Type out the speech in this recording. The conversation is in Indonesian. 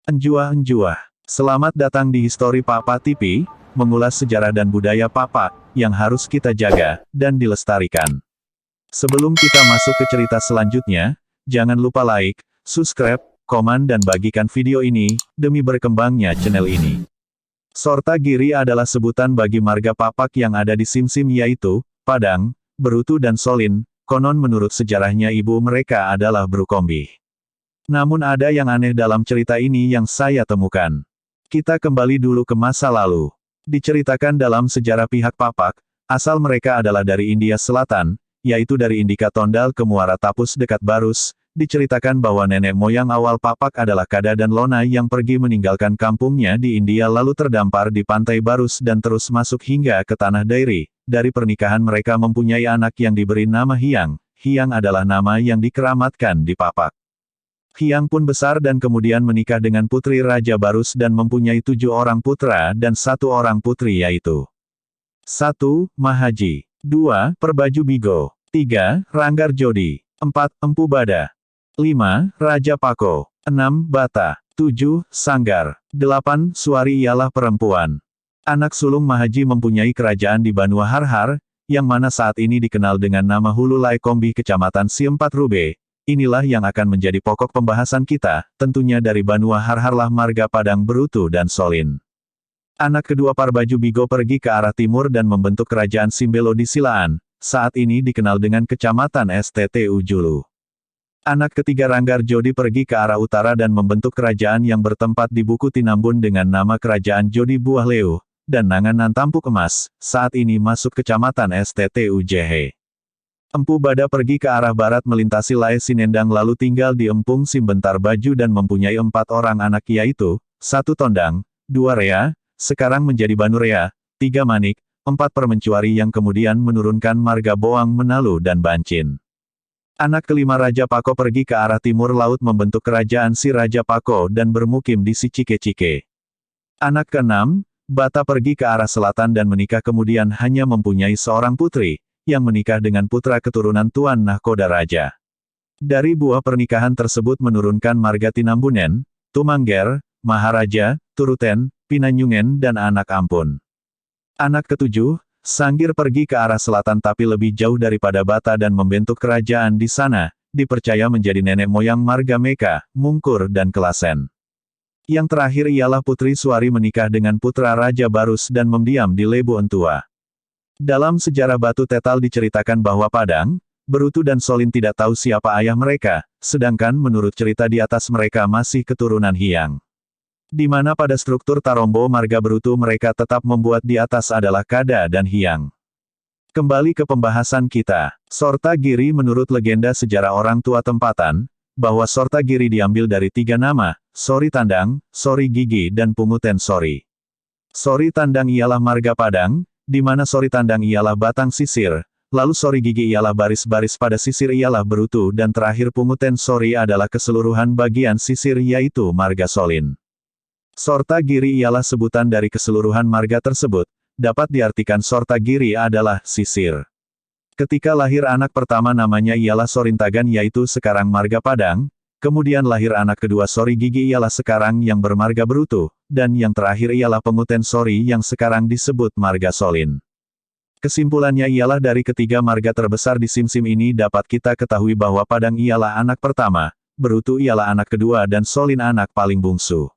Enjua-enjua. Selamat datang di History Papa TV, mengulas sejarah dan budaya Papa, yang harus kita jaga, dan dilestarikan. Sebelum kita masuk ke cerita selanjutnya, jangan lupa like, subscribe, komen dan bagikan video ini, demi berkembangnya channel ini. Sortagiri adalah sebutan bagi marga Papak yang ada di Simsim yaitu, Padang, Berutu dan Solin, konon menurut sejarahnya ibu mereka adalah Brukombi. Namun ada yang aneh dalam cerita ini yang saya temukan. Kita kembali dulu ke masa lalu. Diceritakan dalam sejarah pihak Papak, asal mereka adalah dari India Selatan, yaitu dari Indika Tondal ke Muara Tapus dekat Barus. Diceritakan bahwa nenek moyang awal Papak adalah Kada dan Lona yang pergi meninggalkan kampungnya di India lalu terdampar di pantai Barus dan terus masuk hingga ke tanah Dairi. Dari pernikahan mereka mempunyai anak yang diberi nama Hyang. Hyang adalah nama yang dikeramatkan di Papak. Hyang pun besar dan kemudian menikah dengan putri Raja Barus dan mempunyai 7 orang putra dan 1 orang putri yaitu 1. Mahaji 2. Perbaju Bigo 3. Ranggar Jodi 4. Empu Bada 5. Raja Pako 6. Bata 7. Sanggar 8. Suari ialah perempuan. Anak sulung Mahaji mempunyai kerajaan di Banua Harhar, yang mana saat ini dikenal dengan nama Hulu Lai Kombi Kecamatan Siempat Rube. Inilah yang akan menjadi pokok pembahasan kita, tentunya dari Banua Harharlah marga Padang Berutu dan Solin. Anak kedua Parbaju Bigo pergi ke arah timur dan membentuk kerajaan Simbelo di Silaan, saat ini dikenal dengan Kecamatan STTU Julu. Anak ketiga Ranggar Jodi pergi ke arah utara dan membentuk kerajaan yang bertempat di Buku Tinambun dengan nama Kerajaan Jodi Buah Leu, dan Nanganan Tampuk Emas, saat ini masuk Kecamatan STTU Jehe. Empu Bada pergi ke arah barat melintasi Lae Sinendang lalu tinggal di Empung Simbentar Baju dan mempunyai 4 orang anak yaitu, 1 Tondang, 2 Rea, sekarang menjadi Banu Rea, 3 Manik, 4 Permencuari yang kemudian menurunkan marga Boang Menalu dan Bancin. Anak kelima Raja Pako pergi ke arah timur laut membentuk kerajaan si Raja Pako dan bermukim di si Cike-Cike. Anak keenam, Bata pergi ke arah selatan dan menikah kemudian hanya mempunyai seorang putri, yang menikah dengan putra keturunan Tuan Nahkoda Raja. Dari buah pernikahan tersebut menurunkan marga Tinambunen, Tumangger, Maharaja, Turuten, Pinanyungen dan anak Ampun. Anak ketujuh, Sanggir pergi ke arah selatan tapi lebih jauh daripada Bata dan membentuk kerajaan di sana, dipercaya menjadi nenek moyang marga Meka, Mungkur dan Kelasen. Yang terakhir ialah Putri Suari menikah dengan putra Raja Barus dan mendiam di Lebu Entua. Dalam sejarah Batu Tetal diceritakan bahwa Padang, Berutu dan Solin tidak tahu siapa ayah mereka, sedangkan menurut cerita di atas mereka masih keturunan Hyang. Di mana pada struktur Tarombo marga Berutu mereka tetap membuat di atas adalah Kada dan Hyang. Kembali ke pembahasan kita, Sortagiri menurut legenda sejarah orang tua tempatan, bahwa Sortagiri diambil dari 3 nama, Sori Tandang, Sori Gigi dan Punguten Sori. Sori Tandang ialah marga Padang, di mana Sori Tandang ialah batang sisir, lalu Sori Gigi ialah baris-baris pada sisir ialah Berutu dan terakhir Punguten Sori adalah keseluruhan bagian sisir yaitu marga Solin. Sortagiri ialah sebutan dari keseluruhan marga tersebut, dapat diartikan Sortagiri adalah sisir. Ketika lahir anak pertama namanya ialah Sorintagan yaitu sekarang marga Padang, kemudian lahir anak kedua Sori Gigi ialah sekarang yang bermarga Berutu, dan yang terakhir ialah Punguten Sori yang sekarang disebut marga Solin. Kesimpulannya ialah dari ketiga marga terbesar di Simsim ini dapat kita ketahui bahwa Padang ialah anak pertama, Berutu ialah anak kedua dan Solin anak paling bungsu.